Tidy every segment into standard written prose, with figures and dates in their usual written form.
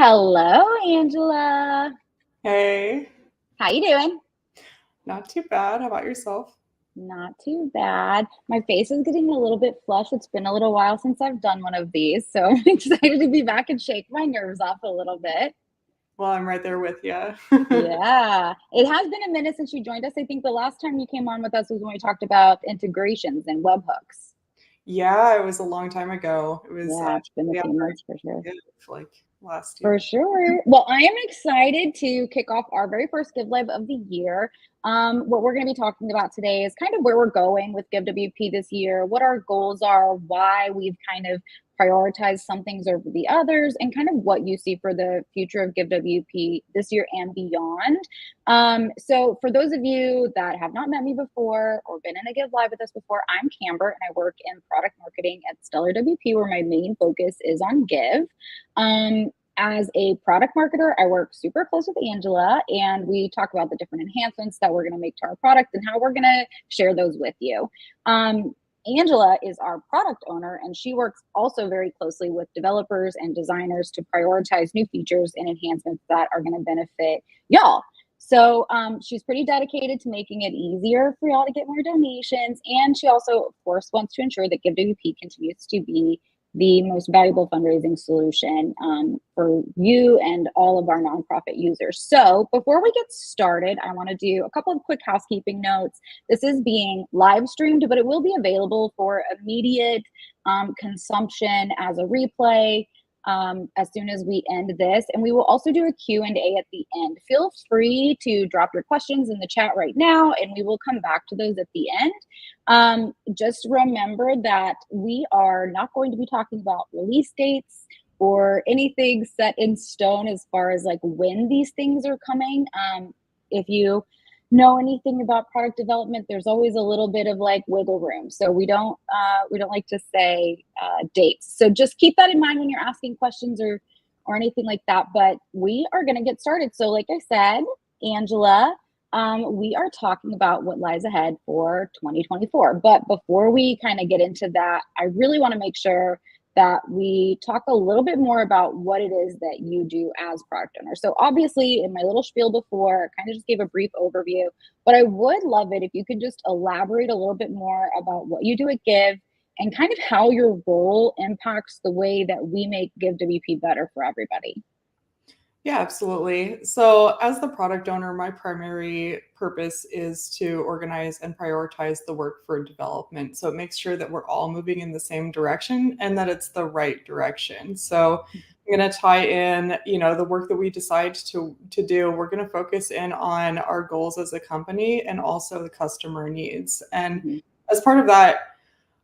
Hello, Angela. Hey, How you doing? not too bad. How about yourself? Not too bad. My face is getting a little bit flushed. It's been a little while since I've done one of these, so I'm excited to be back and shake my nerves off a little bit. Well, I'm right there with you. Yeah, it has been a minute since you joined us. I think the last time you came on with us was when we talked about integrations and webhooks. Yeah, it was a long time ago. It was Yeah, it's been a yeah, few months for sure. like last For year. sure. Well, I am excited to kick off our very first Give Live of the year. What we're going to be talking about today is kind of where we're going with GiveWP this year, what our goals are, why we've kind of prioritized some things over the others, and kind of what you see for the future of GiveWP this year and beyond. So, for those of you that have not met me before or been in a Give Live with us before, I'm Camber and I work in product marketing at Stellar WP, where my main focus is on Give. As a product marketer, I work super close with Angela and we talk about the different enhancements that we're going to make to our product and how we're going to share those with you. Angela is our product owner and she works also very closely with developers and designers to prioritize new features and enhancements that are going to benefit y'all. So she's pretty dedicated to making it easier for y'all to get more donations. And she also, of course, wants to ensure that GiveWP continues to be the most valuable fundraising solution for you and all of our nonprofit users. So before we get started, I want to do a couple of quick housekeeping notes. This is being live streamed, but it will be available for immediate consumption as a replay as soon as we end this. And we will also do a Q&A at the end. Feel free to drop your questions in the chat right now, and we will come back to those at the end. Just remember that we are not going to be talking about release dates or anything set in stone as far as like when these things are coming. If you know anything about product development, there's always a little bit of like wiggle room. So we don't like to say dates. So just keep that in mind when you're asking questions or anything like that. But we are going to get started. So like I said, Angela, we are talking about what lies ahead for 2024. But before we kind of get into that, I really want to make sure that we talk a little bit more about what it is that you do as product owner. So obviously in my little spiel before, I kind of just gave a brief overview, but I would love it if you could just elaborate a little bit more about what you do at Give and kind of how your role impacts the way that we make GiveWP better for everybody. Yeah, absolutely. So, as the product owner, my primary purpose is to organize and prioritize the work for development. So, it makes sure that we're all moving in the same direction and that it's the right direction. So, I'm going to tie in, the work that we decide to do. We're going to focus in on our goals as a company and also the customer needs. And Mm-hmm. as part of that,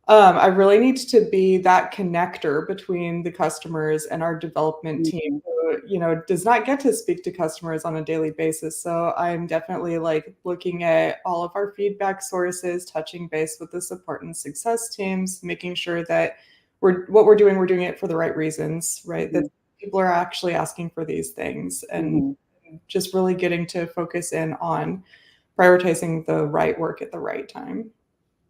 I really need to be that connector between the customers and our development team Mm-hmm. who, does not get to speak to customers on a daily basis. So I'm definitely like looking at all of our feedback sources, touching base with the support and success teams, making sure that we're doing it for the right reasons, right? Mm-hmm. That people are actually asking for these things and Mm-hmm. just really getting to focus in on prioritizing the right work at the right time.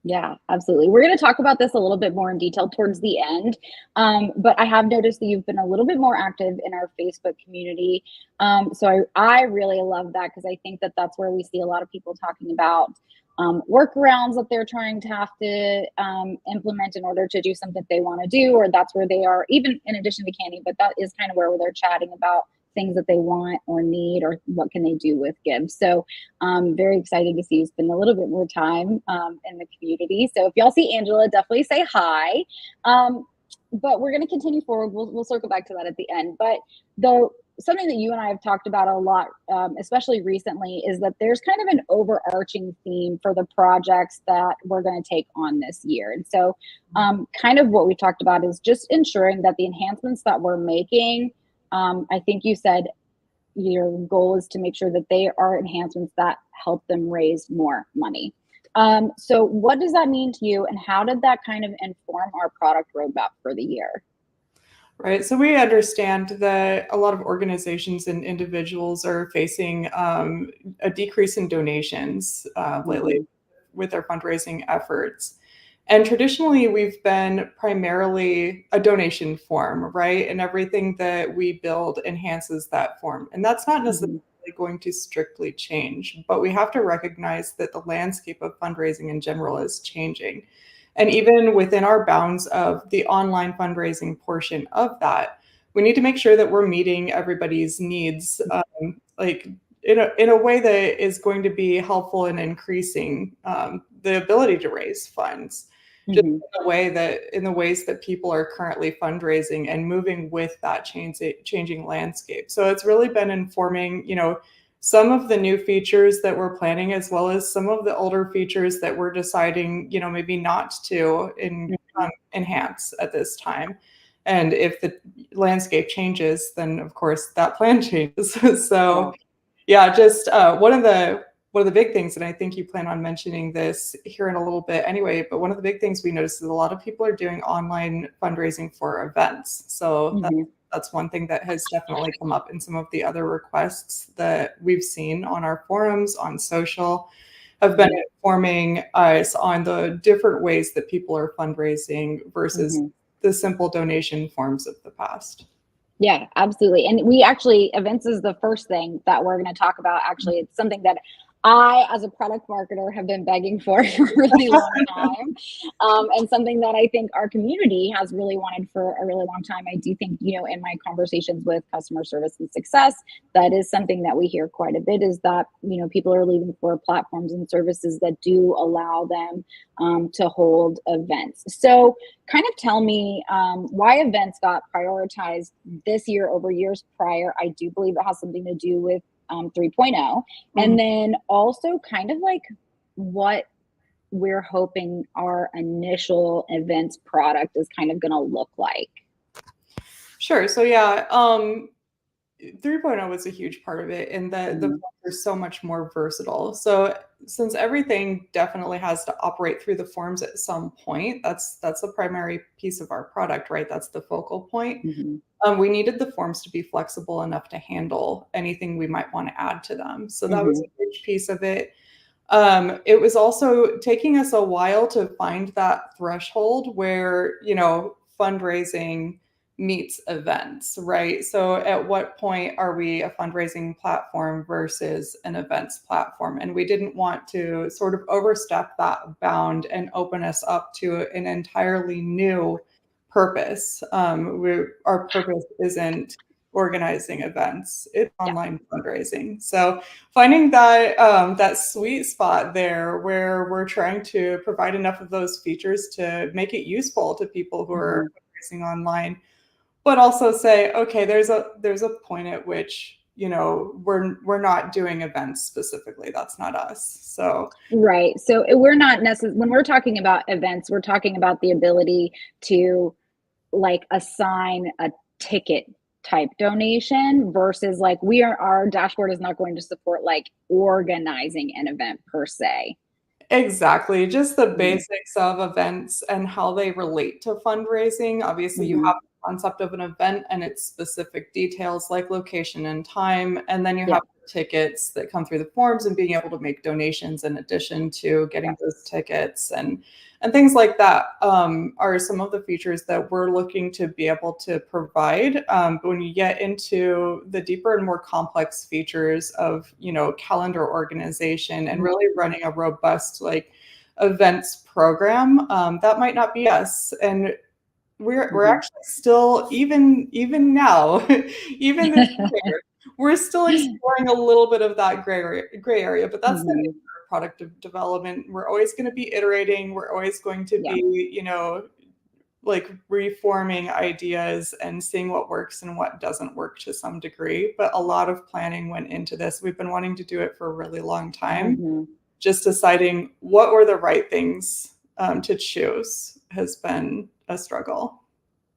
Yeah, absolutely. We're going to talk about this a little bit more in detail towards the end. But I have noticed that you've been a little bit more active in our Facebook community. So I really love that because I think that that's where we see a lot of people talking about workarounds that they're trying to have to implement in order to do something they want to do, or that's where they are, even in addition to Candy, but that is kind of where they're chatting about things that they want or need or what can they do with Give. So very excited to see you spend a little bit more time in the community. So if y'all see Angela, definitely say hi. But we're going to continue forward. We'll circle back to that at the end. But something that you and I have talked about a lot, especially recently, is that there's kind of an overarching theme for the projects that we're going to take on this year. And so kind of what we talked about is just ensuring that the enhancements that we're making, I think you said your goal is to make sure that they are enhancements that help them raise more money. So what does that mean to you and how did that kind of inform our product roadmap for the year? Right. So we understand that a lot of organizations and individuals are facing a decrease in donations lately Mm-hmm. with their fundraising efforts. And traditionally, we've been primarily a donation form, right? And everything that we build enhances that form. And that's not necessarily Hmm. going to strictly change, but we have to recognize that the landscape of fundraising in general is changing. And even within our bounds of the online fundraising portion of that, we need to make sure that we're meeting everybody's needs, like in a way that is going to be helpful in increasing the ability to raise funds, just Hmm. in the ways that people are currently fundraising and moving with that changing landscape. So it's really been informing, some of the new features that we're planning, as well as some of the older features that we're deciding, maybe not to enhance at this time. And if the landscape changes, then of course that plan changes. Yeah. So yeah, just one of the big things, and I think you plan on mentioning this here in a little bit anyway, but one of the big things we noticed is a lot of people are doing online fundraising for events. So Hmm. that's one thing that has definitely come up in some of the other requests that we've seen on our forums, on social, have been informing us on the different ways that people are fundraising versus Hmm. the simple donation forms of the past. Yeah, absolutely. And we actually, events is the first thing that we're going to talk about. Actually, it's something that I, as a product marketer, have been begging for for a really long time. And something that I think our community has really wanted for a really long time. I do think, in my conversations with customer service and success, that is something that we hear quite a bit is that, people are leaving for platforms and services that do allow them to hold events. So, kind of tell me why events got prioritized this year over years prior. I do believe it has something to do with 3.0. Mhm. And then also kind of like what we're hoping our initial events product is kind of going to look like. Sure. So yeah, 3.0 was a huge part of it, and the Mhm. forms are so much more versatile. So since everything definitely has to operate through the forms at some point, that's a primary piece of our product, right? That's the focal point. Mhm. We needed the forms to be flexible enough to handle anything we might want to add to them. So that was Mhm. a huge piece of it. It was also taking us a while to find that threshold where, fundraising meets events, right? So at what point are we a fundraising platform versus an events platform? And we didn't want to sort of overstep that bound and open us up to an entirely new purpose. Our purpose isn't organizing events, it's Yeah. online fundraising. So finding that sweet spot there where we're trying to provide enough of those features to make it useful to people who are Mhm. fundraising online, but also say, okay, there's a point at which we're not doing events specifically. That's not us. So Right. So we're not necessarily, when we're talking about events, we're talking about the ability to like assign a ticket type donation versus like our dashboard is not going to support like organizing an event per se. exactly, just the Mhm. basics of events and how they relate to fundraising. Obviously, you have Mhm. the concept of an event and its specific details like location and time, and then you Yeah. have the tickets that come through the forms and being able to make donations in addition to Yeah. getting those tickets and things like that are some of the features that we're looking to be able to provide. But when you get into the deeper and more complex features of, calendar organization and Mhm. really running a robust like events program, that might not be us. And we're Mhm. actually still even now, even this year, we're still exploring a little bit of that gray area, but that's the nature Mhm. of product development. We're always going to be iterating. We're always going to Yeah. be, like reforming ideas and seeing what works and what doesn't work to some degree. But a lot of planning went into this. We've been wanting to do it for a really long time. Mhm. Just deciding what were the right things to choose has been a struggle.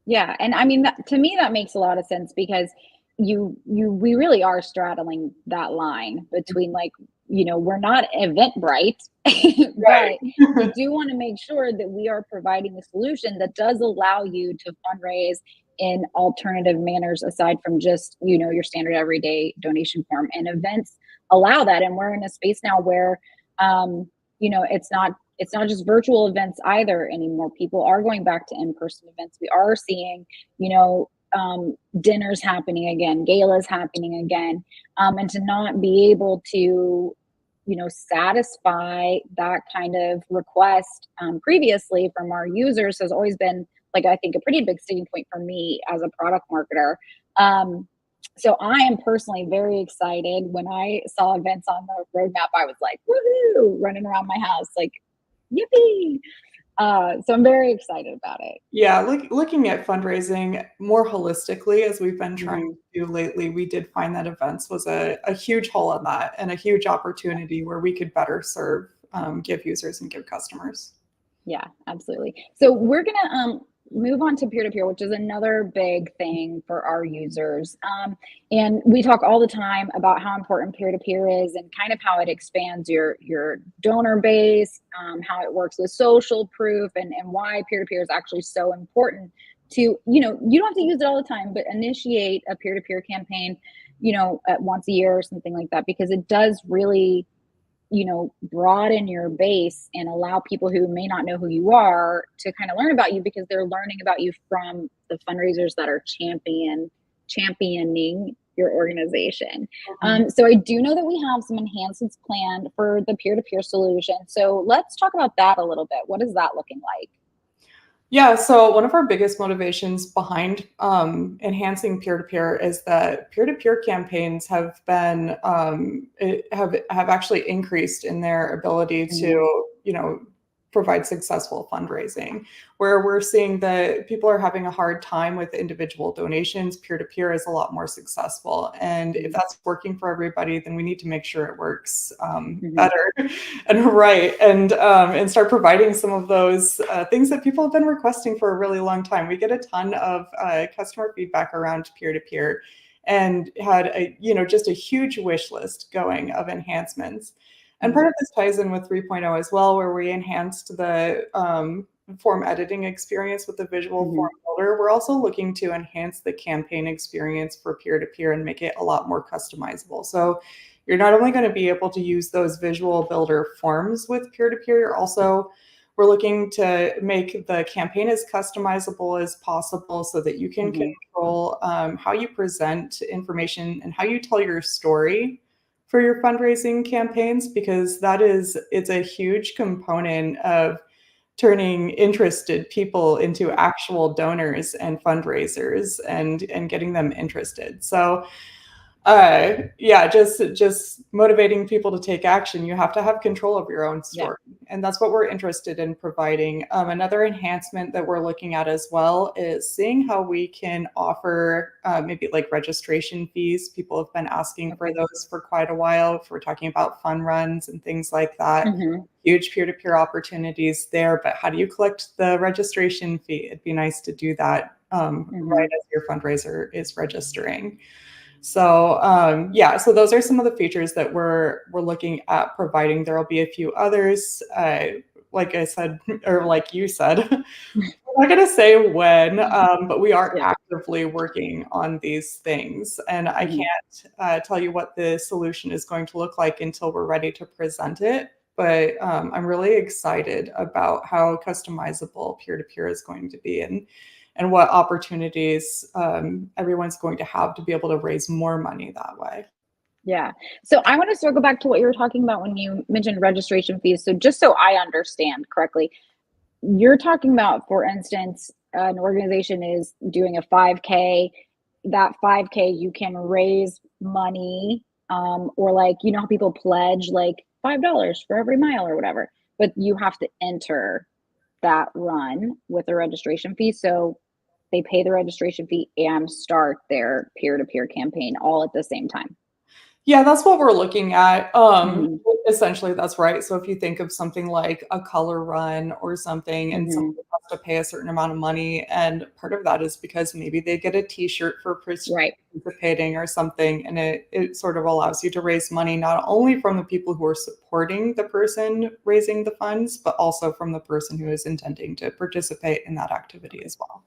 Yeah, and I mean, to me, that makes a lot of sense because we really are straddling that line between like, we're not Eventbrite, but we Right. do want to make sure that we are providing a solution that does allow you to fundraise in alternative manners aside from just, your standard everyday donation form. And events allow that. And we're in a space now where, it's not it's not just virtual events either anymore. People are going back to in-person events. We are seeing, you know, dinners happening again, galas happening again, and to not be able to, you know, satisfy that kind of request previously from our users has always been, like, I think a pretty big sticking point for me as a product marketer. Um, so I am personally very excited. When I saw events on the roadmap, I was like, woohoo, running around my house, like, yippee. So I'm very excited about it. Yeah, looking at fundraising more holistically, as we've been trying Mhm. to do lately, we did find that events was a huge hole in that and a huge opportunity where we could better serve give users and give customers. Yeah, absolutely. So we're gonna move on to peer to peer, which is another big thing for our users. And we talk all the time about how important peer to peer is, and kind of how it expands your donor base, how it works with social proof, and why peer to peer is actually so important. To, you know, you don't have to use it all the time, but initiate a peer to peer campaign, you know, at once a year or something like that, because it does really, you know, broaden your base and allow people who may not know who you are to kind of learn about you, because they're learning about you from the fundraisers that are championing your organization. Mhm. So I do know that we have some enhancements planned for the peer-to-peer solution. So let's talk about that a little bit. What is that looking like? Yeah, so one of our biggest motivations behind enhancing peer-to-peer is that peer-to-peer campaigns have been have actually increased in their ability to, Mhm. you know, provide successful fundraising. Where we're seeing that people are having a hard time with individual donations, peer-to-peer is a lot more successful. And if Mhm. that's working for everybody, then we need to make sure it works Mhm. better and right, and start providing some of those things that people have been requesting for a really long time. We get a ton of customer feedback around peer to peer, and had a, you know, just a huge wish list going of enhancements. And part Mhm. of this ties in with 3.0 as well, where we enhanced the form editing experience with the visual form Mhm. builder. We're also looking to enhance the campaign experience for peer to peer and make it a lot more customizable. So you're not only going to be able to use those visual builder forms with peer to peer, you're also, we're looking to make the campaign as customizable as possible so that you can Mhm. control how you present information and how you tell your story for your fundraising campaigns, because it's a huge component of turning interested people into actual donors and fundraisers, and getting them interested. So yeah, just motivating people to take action. You have to have control of your own Yeah. story, and that's what we're interested in providing. Another enhancement that we're looking at as well is seeing how we can offer maybe like registration fees. People have been asking for Okay. those for quite a while. If we're talking about fun runs and things like that, Mhm. huge peer-to-peer opportunities there. But how do you collect the registration fee? It'd be nice to do that right Mhm. as your fundraiser is registering. So yeah, so those are some of the features that we're looking at providing. There will be a few others. Like I said, or like you said, we're not going to say when, but we are Yeah. actively working on these things. And I Mhm. can't tell you what the solution is going to look like until we're ready to present it. But I'm really excited about how customizable peer to peer is going to be, and what opportunities everyone's going to have to be able to raise more money that way. Yeah. So I want to circle back to what you were talking about when you mentioned registration fees. So just so I understand correctly, you're talking about, for instance, an organization is doing a 5K. That 5K, you can raise money, or like, you know how people pledge like $5 for every mile or whatever, but you have to enter that run with a registration fee. So they pay the registration fee and start their peer to peer campaign all at the same time. Yeah, that's what we're looking at. Mhm. Essentially, that's right. So if you think of something like a color run or something, and somebody Mhm. has to pay a certain amount of money, and part of that is because maybe they get a T-shirt for Right. participating or something, and it sort of allows you to raise money not only from the people who are supporting the person raising the funds, but also from the person who is intending to participate in that activity Okay. as well.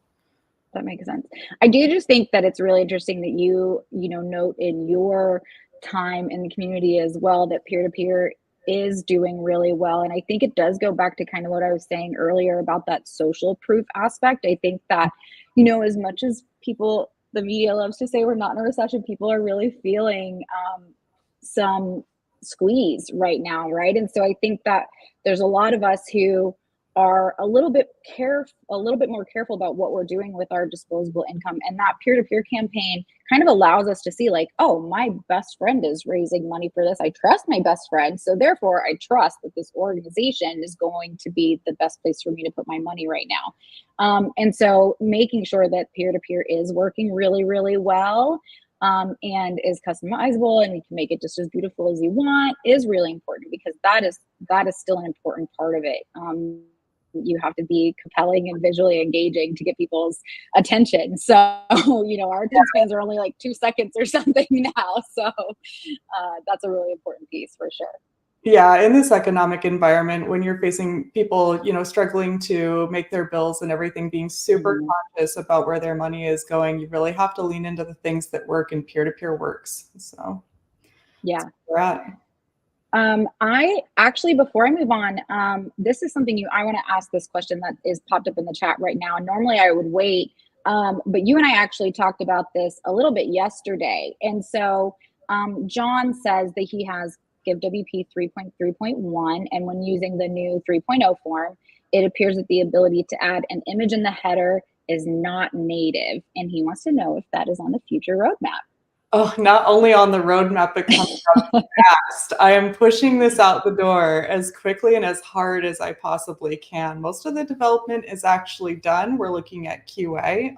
That makes sense. I do just think that it's really interesting that you know, note in your time in the community as well that peer to peer is doing really well. And I think it does go back to kind of what I was saying earlier about that social proof aspect. I think that, as much as people, the media loves to say we're not in a recession, people are really feeling some squeeze right now, right? And so I think that there's a lot of us who are a little bit more careful about what we're doing with our disposable income, and that peer-to-peer campaign kind of allows us to see, like, oh, my best friend is raising money for this. I trust my best friend, so therefore I trust that this organization is going to be the best place for me to put my money right now. And so making sure that peer-to-peer is working really, really well, and is customizable, and we can make it just as beautiful as you want, is really important, because that is still an important part of it. You have to be compelling and visually engaging to get people's attention. So, our attention spans are only like 2 seconds or something now. So that's a really important piece for sure. Yeah, in this economic environment, when you're facing people, struggling to make their bills and everything, being super Mhm. conscious about where their money is going, you really have to lean into the things that work, and peer-to-peer works. So that's Yeah. where we're at. I actually, before I move on, this is something I want to ask this question that is popped up in the chat right now. And normally I would wait, but you and I actually talked about this a little bit yesterday. And so John says that he has GiveWP 3.3.1, and when using the new 3.0 form, it appears that the ability to add an image in the header is not native, and he wants to know if that is on the future roadmap. Oh, not only on the roadmap, but coming up fast. I am pushing this out the door as quickly and as hard as I possibly can. Most of the development is actually done. We're looking at QA,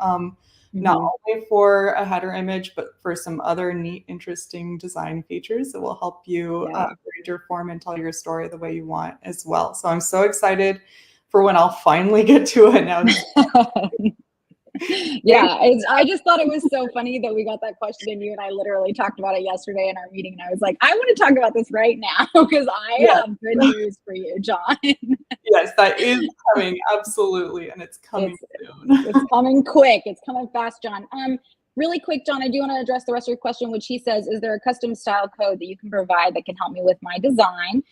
not Mhm. only for a header image, but for some other neat, interesting design features that will help you Yeah. read your form and tell your story the way you want as well. So I'm so excited for when I'll finally get to announce. Yeah, I just thought it was so funny that we got that question, and you and I literally talked about it yesterday in our meeting, and I was like, I want to talk about this right now because I Yes, have good news for you, John. yes, that is coming, absolutely, and it's coming it's soon. it's coming quick. It's coming fast, John. Really quick, John, I do want to address the rest of your question, which he says, is there a custom style code that you can provide that can help me with my design?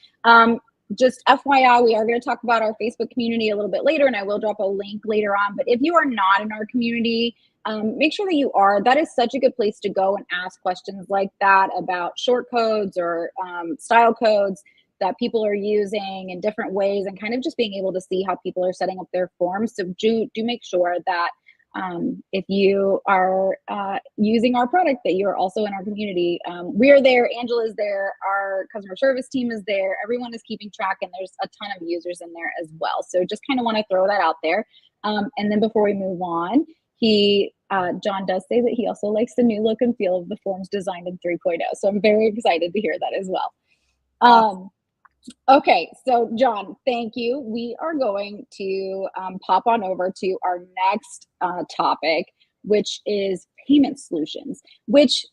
Just FYI, we are going to talk about our Facebook community a little bit later, and I will drop a link later on. But if you are not in our community, make sure that you are. That is such a good place to go and ask questions like that about short codes or style codes that people are using in different ways, and kind of just being able to see how people are setting up their forms. So do make sure that if you are using our product, that you're also in our community. We are there. Angela is there. Our customer service team is there. Everyone is keeping track, and there's a ton of users in there as well. So just kind of want to throw that out there. And then before we move on, John does say that he also likes the new look and feel of the forms designed in 3.0. So I'm very excited to hear that as well. Okay, so John, thank you. We are going to pop on over to our next topic, which is payment solutions, which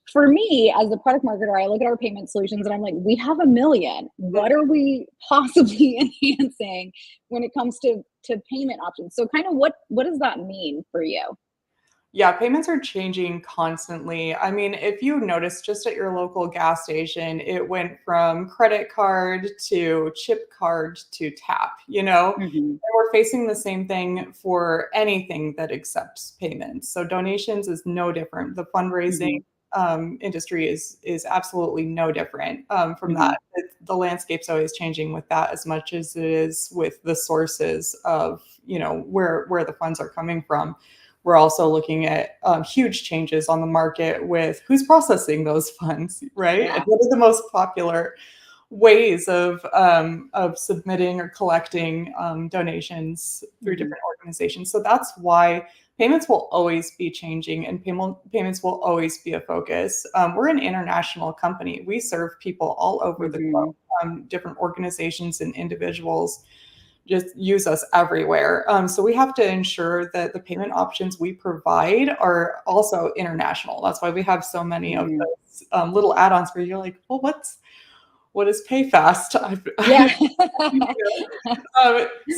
for me, as the product marketer, I look at our payment solutions and I'm like, we have a million. What are we possibly enhancing when it comes to payment options? So kind of what does that mean for you? Yeah, payments are changing constantly. I mean, if you notice just at your local gas station, it went from credit card to chip card to tap, Mm-hmm. And we're facing the same thing for anything that accepts payments. So donations is no different. The fundraising Mm-hmm. industry is absolutely no different from Mm-hmm. that. The landscape's always changing with that as much as it is with the sources of, where the funds are coming from. We're also looking at huge changes on the market with who's processing those funds, right? And Yeah. what are the most popular ways of submitting or collecting donations through Mm-hmm. different organizations. So that's why payments will always be changing, and payments will always be a focus. We're an international company. We serve people all over the Mm-hmm. globe, different organizations and individuals just use us everywhere. So we have to ensure that the payment options we provide are also international. That's why we have so many of Mm-hmm. those little add-ons where you're like, well, what is pay fast? Yeah.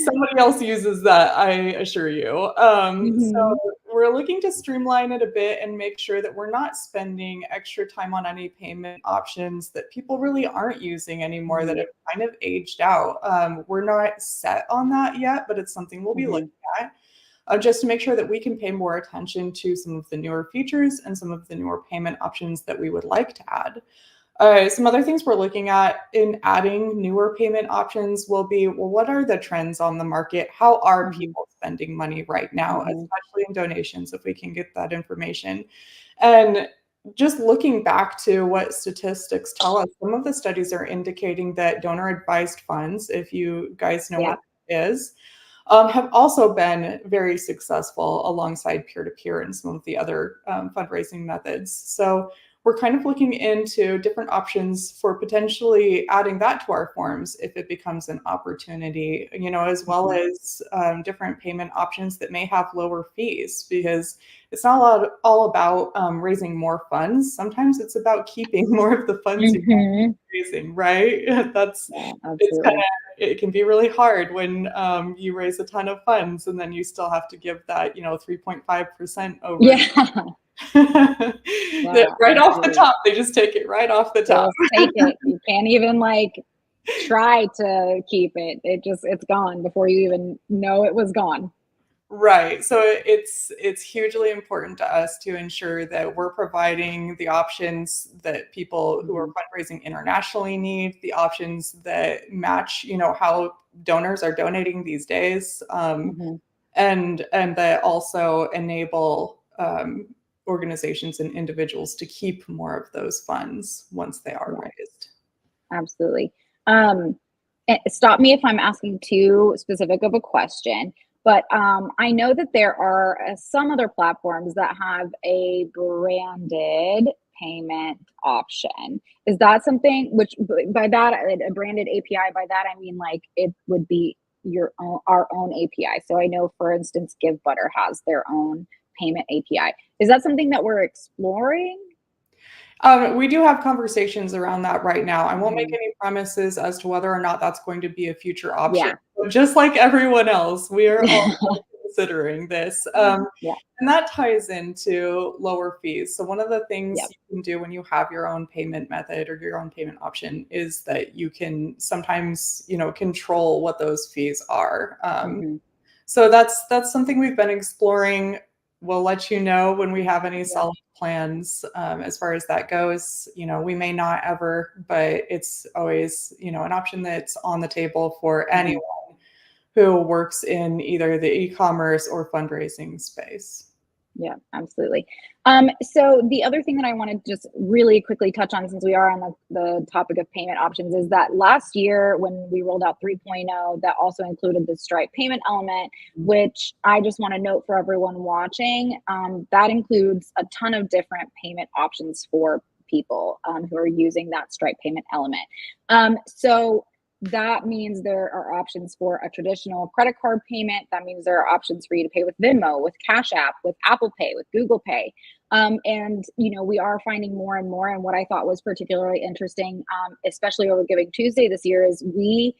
Somebody else uses that, I assure you. So Mhm. we're looking to streamline it a bit and make sure that we're not spending extra time on any payment options that people really aren't using anymore, that Mhm. have kind of aged out. We're not set on that yet, but it's something we'll be looking Mhm. at, just to make sure that we can pay more attention to some of the newer features and some of the newer payment options that we would like to add. Some other things we're looking at in adding newer payment options will be, well, what are the trends on the market? How are Mhm. people spending money right now, Mhm. especially in donations, if we can get that information? And just looking back to what statistics tell us, some of the studies are indicating that donor advised funds, if you guys know what Yep. that is, have also been very successful alongside peer to peer and some of the other fundraising methods. So we're kind of looking into different options for potentially adding that to our forms if it becomes an opportunity, as well Mhm. as different payment options that may have lower fees, because it's not all about raising more funds. Sometimes it's about keeping more of the funds you're Mhm. raising, right? Yeah, It's kind absolutely. of, it can be really hard when you raise a ton of funds and then you still have to give that, 3.5% over. Yeah. That Yeah, right off the absolutely. top, they just take it right off the top. Just take it. You can't even, like, try to keep it. It's gone before you even know it was gone. Right. So it's hugely important to us to ensure that we're providing the options that people who are Mhm. fundraising internationally need, the options that match, how donors are donating these days, Mhm. and that also enable organizations and individuals to keep more of those funds once they are Yeah. raised. Absolutely. Stop me if I'm asking too specific of a question, but I know that there are some other platforms that have a branded payment option. Is that something which by that a branded API? By that I mean like it would be your own our own API. So I know, for instance, GiveButter has their own payment API. Is that something that we're exploring? We do have conversations around that right now. I won't make Mhm. any promises as to whether or not that's going to be a future option. Yeah. But just like everyone else, we are all considering this. Yeah. And that ties into lower fees. So, one of the things Yeah. you can do when you have your own payment method or your own payment option is that you can sometimes, control what those fees are. Mhm. So that's something we've been exploring. We'll let you know when we have any Yeah. solid plans as far as that goes. We may not ever, but it's always, an option that's on the table for anyone Mhm. who works in either the e-commerce or fundraising space. Yeah, absolutely. So the other thing that I want to just really quickly touch on, since we are on the topic of payment options, is that last year when we rolled out 3.0, that also included the Stripe payment element, which I just want to note for everyone watching, that includes a ton of different payment options for people who are using that Stripe payment element. So that means there are options for a traditional credit card payment. That means there are options for you to pay with Venmo, with Cash App, with Apple Pay, with Google Pay. And we are finding more and more. And what I thought was particularly interesting, especially over Giving Tuesday this year, is we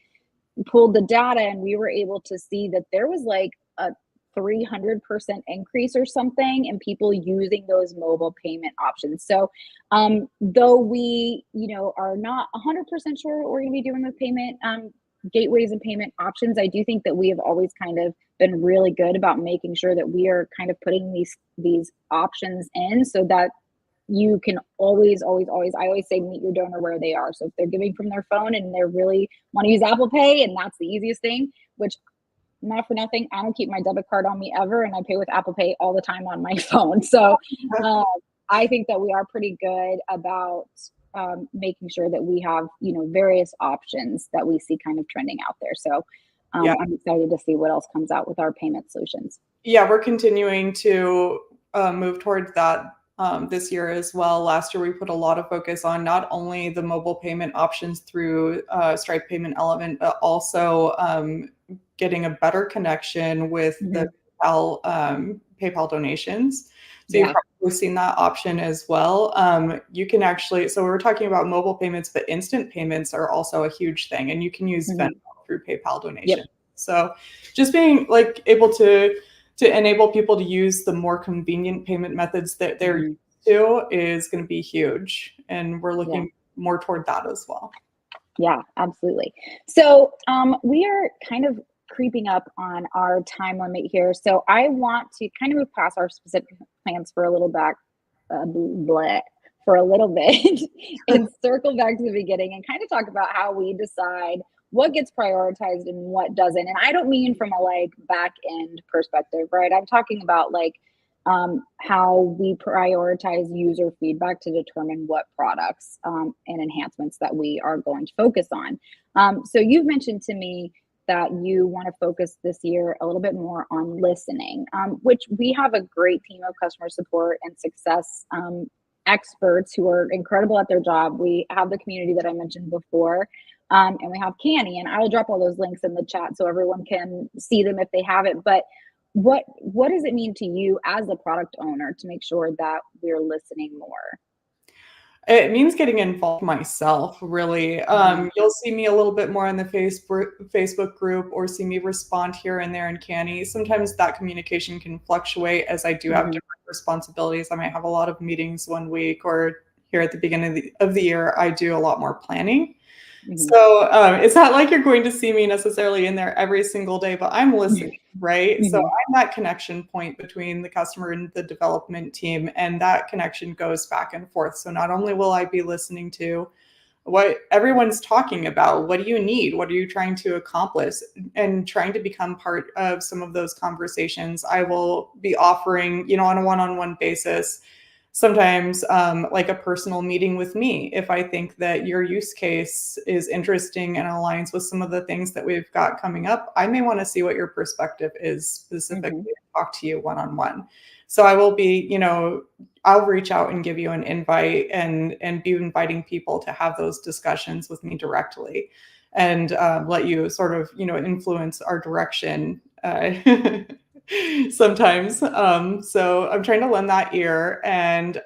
pulled the data and we were able to see that there was like a 300% increase or something in people using those mobile payment options. So, though we, are not 100% sure what we're going to be doing with payment gateways and payment options, I do think that we have always kind of been really good about making sure that we are kind of putting these options in so that you can always, always, always, I always say meet your donor where they are. So if they're giving from their phone and they really want to use Apple Pay and that's the easiest thing, which not for nothing, I don't keep my debit card on me ever and I pay with Apple Pay all the time on my phone. So um, I think that we are pretty good about making sure that we have, various options that we see kind of trending out there. So Yeah. I'm excited to see what else comes out with our payment solutions. Yeah, we're continuing to move towards that this year as well. Last year, we put a lot of focus on not only the mobile payment options through Stripe Payment Element, but also getting a better connection with the Hmm. PayPal donations. So you've Yeah. seen that option as well. You can actually, so we were talking about mobile payments, but instant payments are also a huge thing, and you can use Venmo Mhm. through PayPal Yep. donation. So just being like able to enable people to use the more convenient payment methods that they're used Mhm. to is going to be huge, and we're Yeah. looking more toward that as well. Yeah, absolutely. So, we are kind of creeping up on our time limit here. So, I want to kind of move past our specific plans for a little back, bleh, for a little bit and circle back to the beginning and kind of talk about how we decide what gets prioritized and what doesn't. And I don't mean from a like back end perspective, right? I'm talking about like how we prioritize user feedback to determine what products and enhancements that we are going to focus on. So you've mentioned to me that you want to focus this year a little bit more on listening, which we have a great team of customer support and success experts who are incredible at their job. We have the community that I mentioned before. And we have Canny, and I will drop all those links in the chat so everyone can see them if they have it. But what does it mean to you as a product owner to make sure that we're listening more? It means getting involved myself, really. Mhm. You'll see me a little bit more in the Facebook group or see me respond here and there in Canny. Sometimes that communication can fluctuate as I do have Mhm. different responsibilities. I might have a lot of meetings one week, or here at the beginning of the year, I do a lot more planning. Mhm. So it's not like you're going to see me necessarily in there every single day, but I'm listening, right? So Mhm. I'm that connection point between the customer and the development team, and that connection goes back and forth. So not only will I be listening to what everyone's talking about, what do you need? What are you trying to accomplish? And trying to become part of some of those conversations, I will be offering, on a one on one basis sometimes like a personal meeting with me if I think that your use case is interesting and aligns with some of the things that we've got coming up. I may want to see what your perspective is specifically Mhm. and talk to you one on one. So I will be, I'll reach out and give you an invite and be inviting people to have those discussions with me directly and let you sort of, influence our direction. Sometimes. So I'm trying to lend that ear and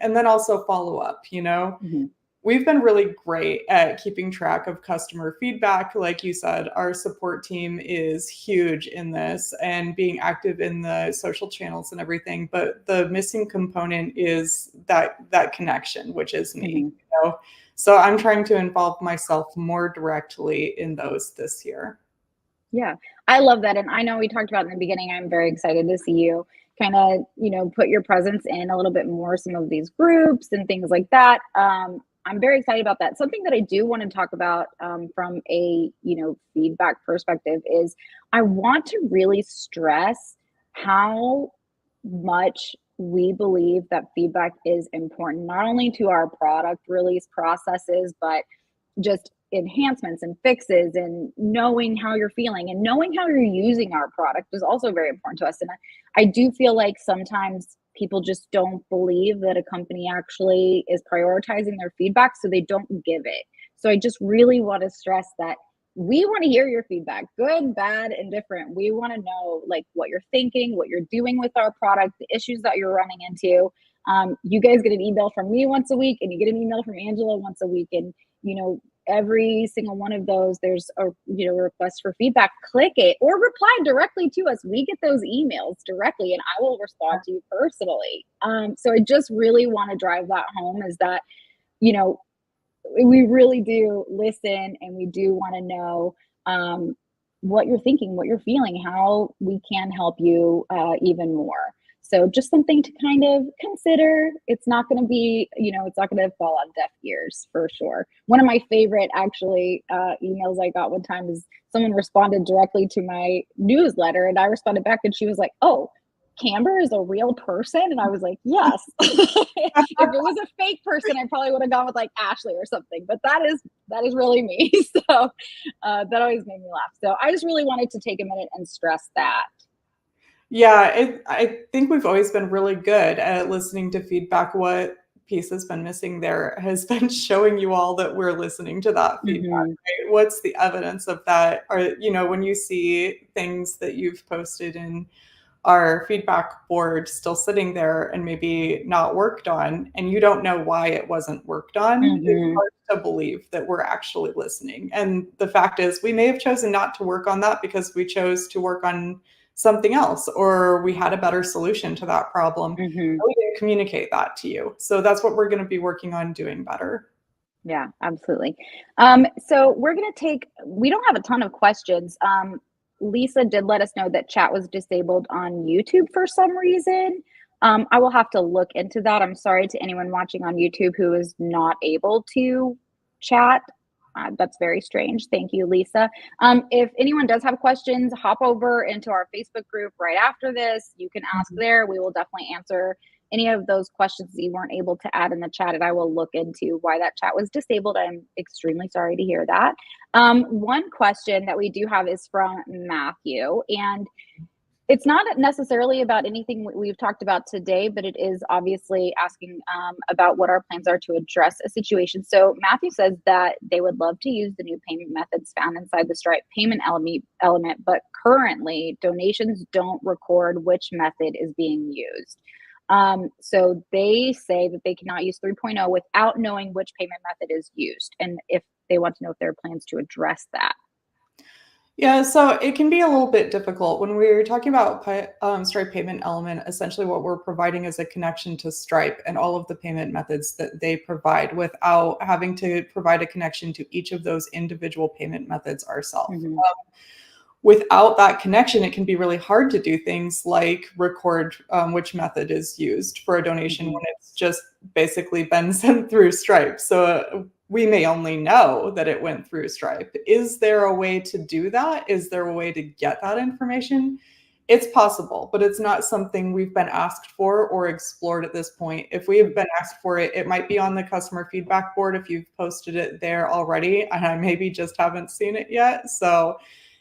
then also follow up. Mhm. We've been really great at keeping track of customer feedback. Like you said, our support team is huge in this and being active in the social channels and everything. But the missing component is that connection, which is me. Mhm. So I'm trying to involve myself more directly in those this year. Yeah, I love that, and I know we talked about in the beginning, I'm very excited to see you kinda, put your presence in a little bit more, some of these groups and things like that. I'm very excited about that. Something that I do wanna talk about, from a, feedback perspective is I want to really stress how much we believe that feedback is important, not only to our product release processes, but just enhancements and fixes and knowing how you're feeling and knowing how you're using our product is also very important to us. And I do feel like sometimes people just don't believe that a company actually is prioritizing their feedback, so they don't give it. So I just really want to stress that we want to hear your feedback, good, bad, and different. We want to know like what you're thinking, what you're doing with our product, the issues that you're running into. You guys get an email from me once a week, and you get an email from Angela once a week, and you know every single one of those there's a request for feedback. Click it or reply directly to us. We get those emails directly and I will respond to you personally. So I just really want to drive that home is that you know we really do listen and we do want to know what you're thinking, what you're feeling, how we can help you even more. So just something to kind of consider. It's not going to be, it's not going to fall on deaf ears for sure. One of my favorite actually emails I got one time is someone responded directly to my newsletter and I responded back and she was like, "Oh, Camber is a real person?" And I was like, "Yes." If it was a fake person, I probably would have gone with like Ashley or something, but that is really me. So that always made me laugh. So I just really wanted to take a minute and stress that. Yeah, I think we've always been really good at listening to feedback. What piece has been missing there has been showing you all that we're listening to that feedback, Hmm. right? What's the evidence of that? Or, when you see things that you've posted in our feedback board still sitting there and maybe not worked on, and you don't know why it wasn't worked on, it's Mm-hmm. hard to believe that we're actually listening. And the fact is, we may have chosen not to work on that because we chose to work on something else, or we had a better solution to that problem. Mm-hmm. We didn't communicate that to you. So that's what we're going to be working on doing better. Yeah, absolutely. So we're gonna take. We don't have a ton of questions. Lisa did let us know that chat was disabled on YouTube for some reason. I will have to look into that. I'm sorry to anyone watching on YouTube who is not able to chat. That's very strange. Thank you, Lisa. If anyone does have questions, hop over into our Facebook group right after this. You can ask there. We will definitely answer any of those questions that you weren't able to add in the chat, and I will look into why that chat was disabled. I'm extremely sorry to hear that. One question that we do have is from Matthew, and it's not necessarily about anything we've talked about today, but it is obviously asking about what our plans are to address a situation. So Matthew says that they would love to use the new payment methods found inside the Stripe payment element, but currently donations don't record which method is being used. So they say that they cannot use 3.0 without knowing which payment method is used, and if they want to know if there are plans to address that. Yeah, so it can be a little bit difficult when we're talking about Stripe payment element. Essentially, what we're providing is a connection to Stripe and all of the payment methods that they provide without having to provide a connection to each of those individual payment methods ourselves. Mm-hmm. Without that connection, it can be really hard to do things like record which method is used for a donation Mm-hmm. when it's just basically been sent through Stripe. So we may only know that it went through Stripe. Is there a way to do that? Is there a way to get that information? It's possible, but it's not something we've been asked for or explored at this point. If we have been asked for it, it might be on the customer feedback board if you've posted it there already, and I maybe just haven't seen it yet. So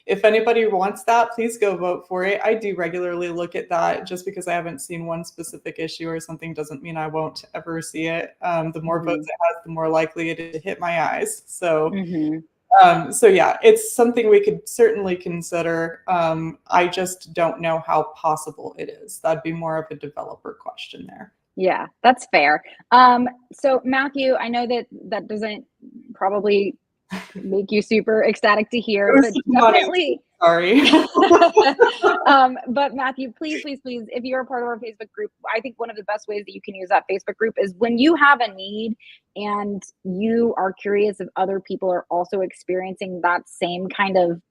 if anybody wants that, please go vote for it. I do regularly look at that. Just because I haven't seen one specific issue or something doesn't mean I won't ever see it. The more Mm-hmm. votes it has, the more likely it is to hit my eyes. So, Mm-hmm. so yeah, it's something we could certainly consider. I just don't know how possible it is. That'd be more of a developer question there. Yeah, that's fair. So Matthew, I know that that doesn't probably make you super ecstatic to It hear, was but just money. definitely. Sorry. But Matthew, please, please, please, if you're a part of our Facebook group, I think one of the best ways that you can use that Facebook group is when you have a need and you are curious if other people are also experiencing that same kind of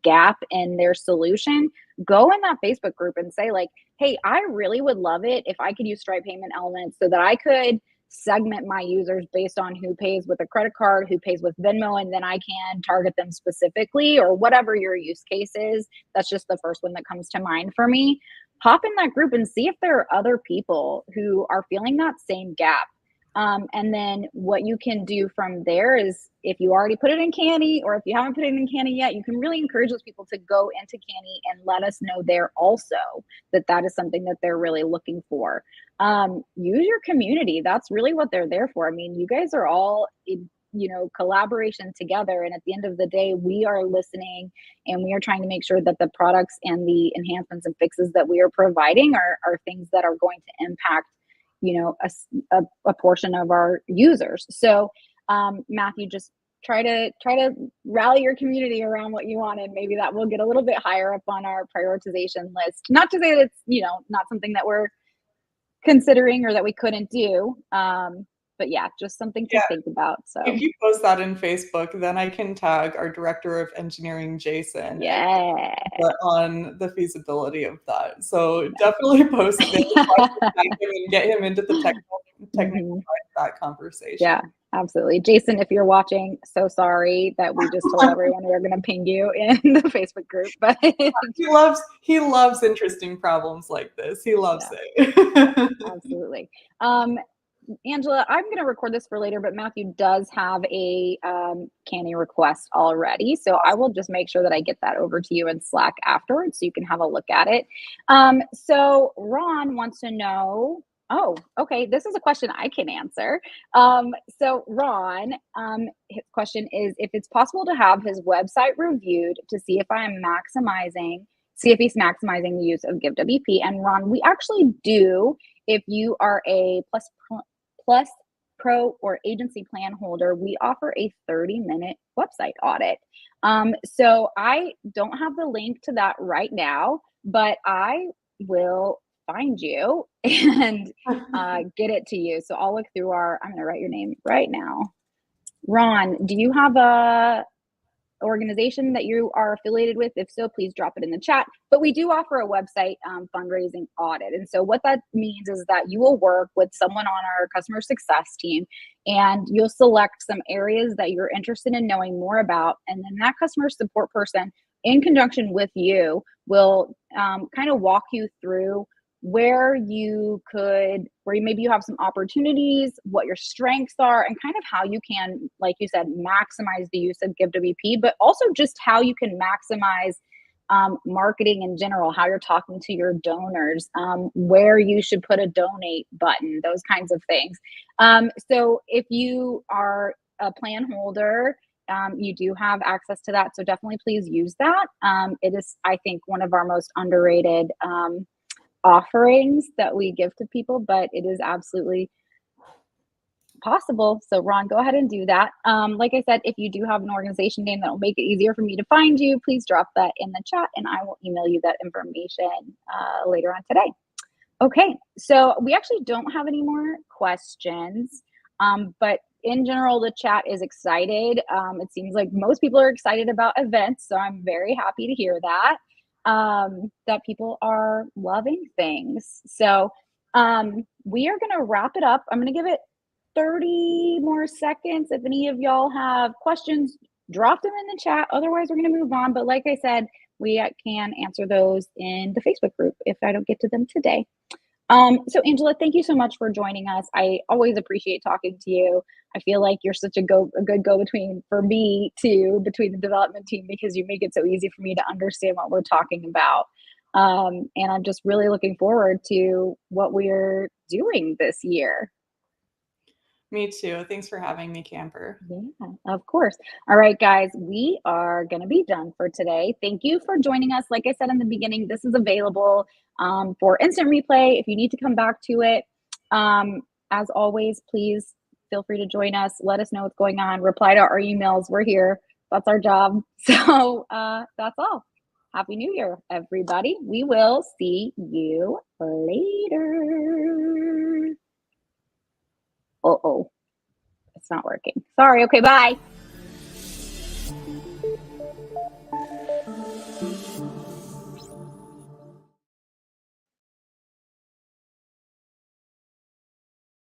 gap in their solution, go in that Facebook group and say like, hey, I really would love it if I could use Stripe payment elements so that I could segment my users based on who pays with a credit card, who pays with Venmo, and then I can target them specifically, or whatever your use case is. That's just the first one that comes to mind for me. Hop in that group and see if there are other people who are feeling that same gap. And then what you can do from there is if you already put it in Canny, or if you haven't put it in Canny yet, you can really encourage those people to go into Canny and let us know there also that that is something that they're really looking for. Use your community. That's really what they're there for. I mean, you guys are all in, collaboration together. And at the end of the day, we are listening and we are trying to make sure that the products and the enhancements and fixes that we are providing are things that are going to impact, a portion of our users. So, Matthew, just try to rally your community around what you want, and maybe that will get a little bit higher up on our prioritization list. Not to say that it's, not something that we're considering or that we couldn't do. But yeah, just something to Yeah. think about. So If you post that in Facebook, then I can tag our director of engineering, Jason, and yeah. on the feasibility of that. So definitely post there so I can tag him and get him into the technical Mhm. side of that conversation. Yeah, absolutely. Jason, if you're watching, so sorry that we just told everyone we are going to ping you in the Facebook group, but he loves interesting problems like this. He loves yeah, it. absolutely. Angela, I'm going to record this for later, but Matthew does have a Canny request already. So I will just make sure that I get that over to you in Slack afterwards so you can have a look at it. So Ron wants to know, oh, okay, this is a question I can answer. So Ron, his question is if it's possible to have his website reviewed to see if I am maximizing see if he's maximizing the use of GiveWP. And Ron, we actually do, if you are a plus pro or agency plan holder, we offer a 30-minute website audit. So I don't have the link to that right now, but I will find you and get it to you. So I'll look through I'm going to write your name right now. Ron, do you have a organization that you are affiliated with? If so, please drop it in the chat. But we do offer a website fundraising audit. And so what that means is that you will work with someone on our customer success team, and you'll select some areas that you're interested in knowing more about. And then that customer support person, in conjunction with you, will kind of walk you through where maybe you have some opportunities, what your strengths are, and kind of how you can, like you said, maximize the use of GiveWP, but also just how you can maximize marketing in general, how you're talking to your donors, where you should put a donate button, those kinds of things. So if you are a plan holder, you do have access to that. So definitely please use that. It is, I think, one of our most underrated offerings that we give to people, but it is absolutely possible. So Ron, go ahead and do that. Like I said, if you do have an organization name that will make it easier for me to find you, please drop that in the chat and I will email you that information later on today. Okay, so we actually don't have any more questions, but in general, the chat is excited. It seems like most people are excited about events, so I'm very happy to hear that. That people are loving things. So we are going to wrap it up. I'm going to give it 30 more seconds. If any of y'all have questions, drop them in the chat. Otherwise, we're going to move on. But like I said, we can answer those in the Facebook group if I don't get to them today. So Angela, thank you so much for joining us. I always appreciate talking to you. I feel like you're such a good go-between for me too, between the development team, because you make it so easy for me to understand what we're talking about. And I'm just really looking forward to what we're doing this year. Me too. Thanks for having me, Camper. Yeah, of course. All right, guys, we are going to be done for today. Thank you for joining us. Like I said in the beginning, this is available for instant replay if you need to come back to it. As always, please feel free to join us. Let us know what's going on. Reply to our emails. We're here. That's our job. So that's all. Happy New Year, everybody. We will see you later. Uh-oh, it's not working. Sorry. Okay, bye.